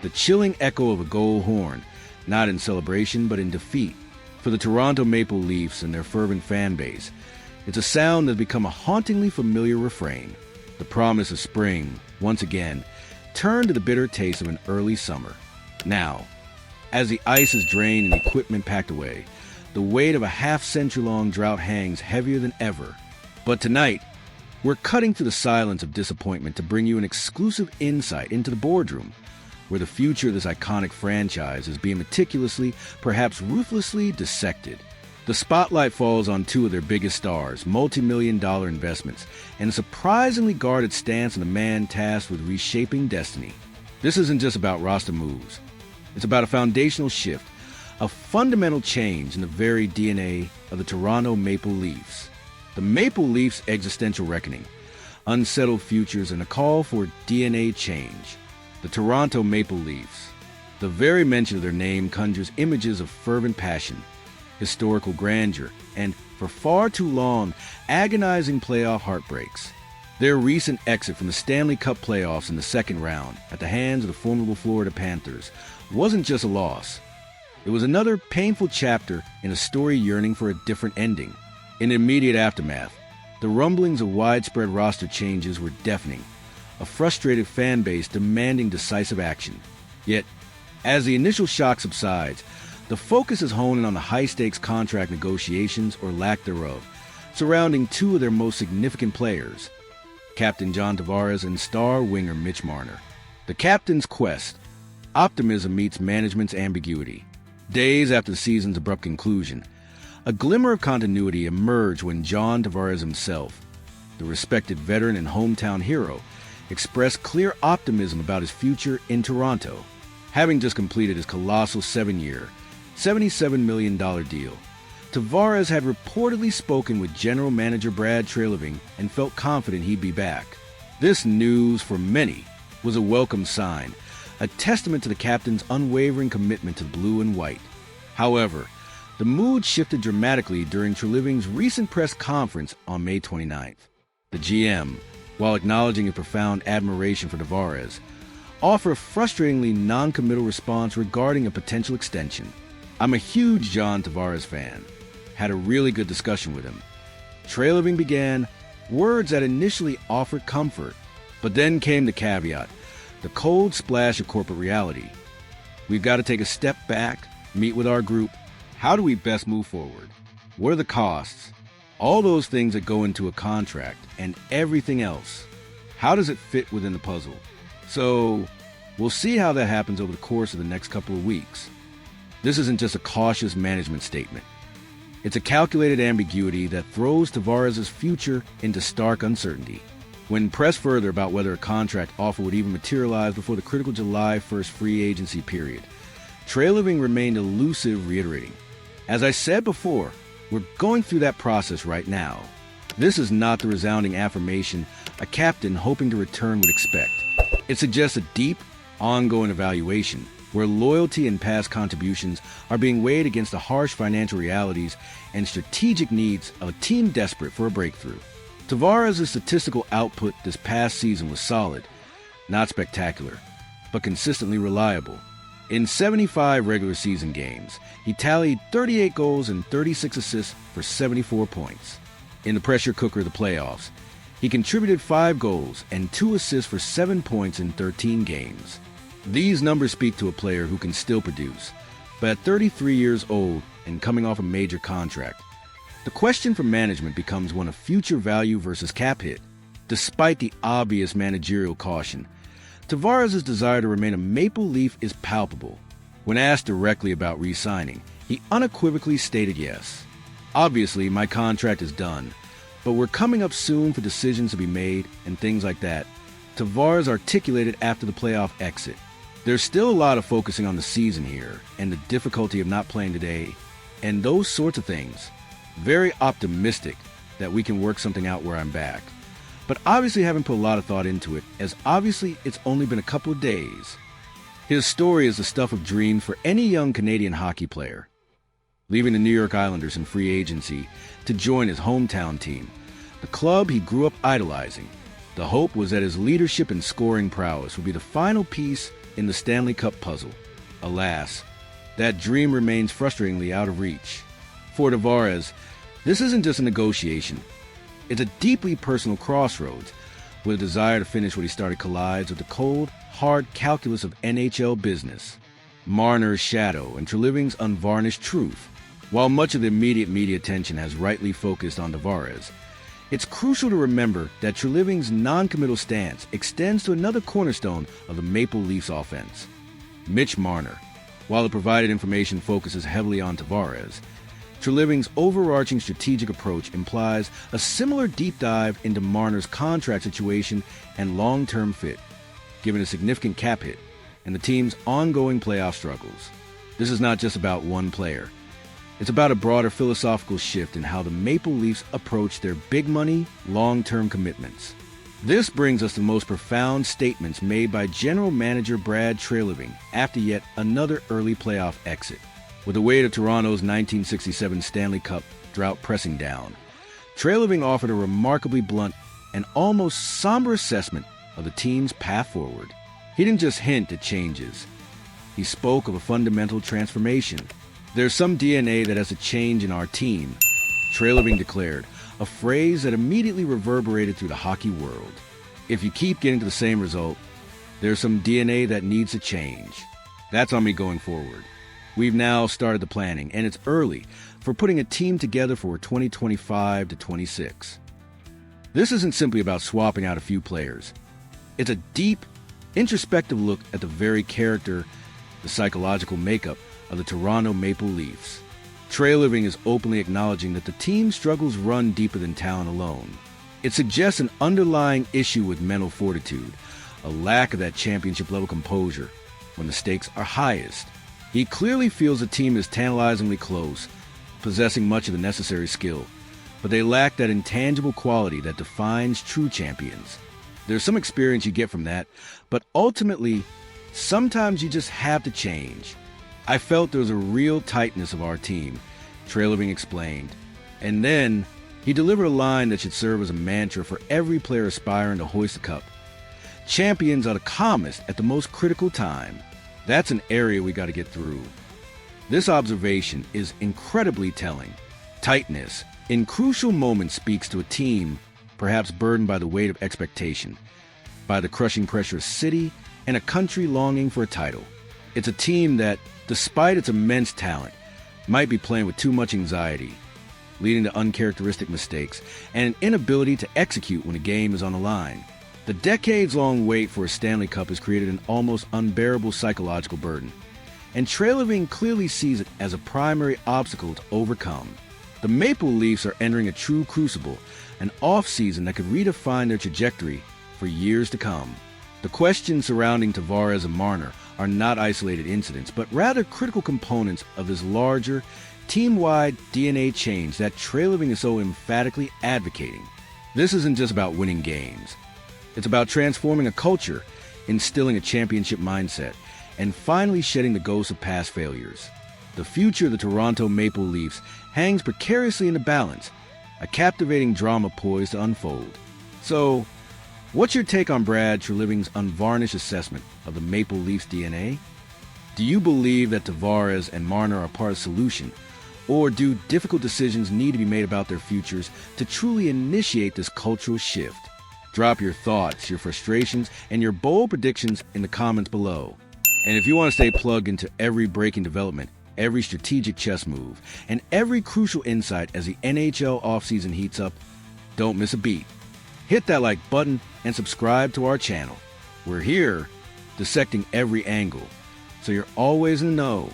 the chilling echo of a goal horn, not in celebration but in defeat. For the Toronto Maple Leafs and their fervent fan base, it's a sound that's become a hauntingly familiar refrain. The promise of spring, once again, turned to the bitter taste of an early summer. Now, as the ice is drained and equipment packed away, the weight of a half-century-long drought hangs heavier than ever. But tonight, we're cutting through the silence of disappointment to bring you an exclusive insight into the boardroom, where the future of this iconic franchise is being meticulously, perhaps ruthlessly, dissected. The spotlight falls on two of their biggest stars, multi-million-dollar investments, and a surprisingly guarded stance on the man tasked with reshaping destiny. This isn't just about roster moves. It's about a foundational shift, a fundamental change in the very DNA of the Toronto Maple Leafs. The Maple Leafs' existential reckoning, unsettled futures, and a call for DNA change. The Toronto Maple Leafs. The very mention of their name conjures images of fervent passion, historical grandeur, and, for far too long, agonizing playoff heartbreaks. Their recent exit from the Stanley Cup playoffs in the second round at the hands of the formidable Florida Panthers wasn't just a loss. It was another painful chapter in a story yearning for a different ending. In the immediate aftermath, the rumblings of widespread roster changes were deafening, a frustrated fan base demanding decisive action. Yet, as the initial shock subsides, the focus is honing on the high-stakes contract negotiations, or lack thereof, surrounding two of their most significant players, Captain John Tavares and star winger Mitch Marner. The captain's quest. Optimism meets management's ambiguity. Days after the season's abrupt conclusion, a glimmer of continuity emerged when John Tavares himself, the respected veteran and hometown hero, expressed clear optimism about his future in Toronto. Having just completed his colossal 7-year, $77 million deal, Tavares had reportedly spoken with general manager Brad Treliving and felt confident he'd be back. This news, for many, was a welcome sign, a testament to the captain's unwavering commitment to blue and white. However, the mood shifted dramatically during Treliving's recent press conference on May 29th. The GM, while acknowledging a profound admiration for Tavares, offered a frustratingly non-committal response regarding a potential extension. "I'm a huge John Tavares fan. Had a really good discussion with him." Treliving began, words that initially offered comfort, but then came the caveat, the cold splash of corporate reality. "We've got to take a step back, meet with our group. How do we best move forward? What are the costs? All those things that go into a contract and everything else. How does it fit within the puzzle?" So, we'll see how that happens over the course of the next couple of weeks. This isn't just a cautious management statement. It's a calculated ambiguity that throws Tavares' future into stark uncertainty. When pressed further about whether a contract offer would even materialize before the critical July 1st free agency period, Treliving remained elusive, reiterating, "As I said before, we're going through that process right now." This is not the resounding affirmation a captain hoping to return would expect. It suggests a deep, ongoing evaluation where loyalty and past contributions are being weighed against the harsh financial realities and strategic needs of a team desperate for a breakthrough. Tavares' statistical output this past season was solid, not spectacular, but consistently reliable. In 75 regular season games, he tallied 38 goals and 36 assists for 74 points. In the pressure cooker of the playoffs, he contributed 5 goals and 2 assists for 7 points in 13 games. These numbers speak to a player who can still produce, but at 33 years old and coming off a major contract, the question for management becomes one of future value versus cap hit. Despite the obvious managerial caution, Tavares' desire to remain a Maple Leaf is palpable. When asked directly about re-signing, he unequivocally stated yes. "Obviously, my contract is done, but we're coming up soon for decisions to be made and things like that," Tavares articulated after the playoff exit. "There's still a lot of focusing on the season here and the difficulty of not playing today and those sorts of things. Very optimistic that we can work something out where I'm back. But obviously haven't put a lot of thought into it, as obviously it's only been a couple of days." His story is the stuff of dreams for any young Canadian hockey player. Leaving the New York Islanders in free agency to join his hometown team, the club he grew up idolizing, the hope was that his leadership and scoring prowess would be the final piece in the Stanley Cup puzzle. Alas, that dream remains frustratingly out of reach. For Tavares, this isn't just a negotiation. It's a deeply personal crossroads, where the desire to finish what he started collides with the cold, hard calculus of NHL business. Marner's shadow and Treliving's unvarnished truth. While much of the immediate media attention has rightly focused on Tavares, it's crucial to remember that Treliving's noncommittal stance extends to another cornerstone of the Maple Leafs offense, Mitch Marner. While the provided information focuses heavily on Tavares, Treliving's overarching strategic approach implies a similar deep dive into Marner's contract situation and long-term fit, given a significant cap hit and the team's ongoing playoff struggles. This is not just about one player. It's about a broader philosophical shift in how the Maple Leafs approach their big money, long-term commitments. This brings us to the most profound statements made by General Manager Brad Treliving after yet another early playoff exit. With the weight of Toronto's 1967 Stanley Cup drought pressing down, Treliving offered a remarkably blunt and almost somber assessment of the team's path forward. He didn't just hint at changes. He spoke of a fundamental transformation. "There's some DNA that has to change in our team," Treliving declared, a phrase that immediately reverberated through the hockey world. "If you keep getting to the same result, there's some DNA that needs to change. That's on me going forward. We've now started the planning, and it's early for putting a team together for 2025 to 26. This isn't simply about swapping out a few players. It's a deep, introspective look at the very character, the psychological makeup of the Toronto Maple Leafs." Treliving is openly acknowledging that the team's struggles run deeper than talent alone. It suggests an underlying issue with mental fortitude, a lack of that championship-level composure when the stakes are highest. He clearly feels the team is tantalizingly close, possessing much of the necessary skill, but they lack that intangible quality that defines true champions. There's some experience you get from that, but ultimately, sometimes you just have to change. "I felt there was a real tightness of our team," Treliving explained. And then he delivered a line that should serve as a mantra for every player aspiring to hoist the cup. "Champions are the calmest at the most critical time." That's an area we got to get through. This observation is incredibly telling. Tightness in crucial moments speaks to a team perhaps burdened by the weight of expectation, by the crushing pressure of city and a country longing for a title. It's a team that, despite its immense talent, might be playing with too much anxiety, leading to uncharacteristic mistakes and an inability to execute when a game is on the line. The decades-long wait for a Stanley Cup has created an almost unbearable psychological burden, and Treliving clearly sees it as a primary obstacle to overcome. The Maple Leafs are entering a true crucible, an offseason that could redefine their trajectory for years to come. The questions surrounding Tavares and Marner are not isolated incidents, but rather critical components of this larger, team-wide DNA change that Treliving is so emphatically advocating. This isn't just about winning games. It's about transforming a culture, instilling a championship mindset, and finally shedding the ghosts of past failures. The future of the Toronto Maple Leafs hangs precariously in the balance, a captivating drama poised to unfold. So, what's your take on Brad Treliving's unvarnished assessment of the Maple Leafs DNA? Do you believe that Tavares and Marner are part of the solution, or do difficult decisions need to be made about their futures to truly initiate this cultural shift? Drop your thoughts, your frustrations, and your bold predictions in the comments below. And if you want to stay plugged into every breaking development, every strategic chess move, and every crucial insight as the NHL offseason heats up, don't miss a beat. Hit that like button and subscribe to our channel. We're here dissecting every angle, so you're always in the know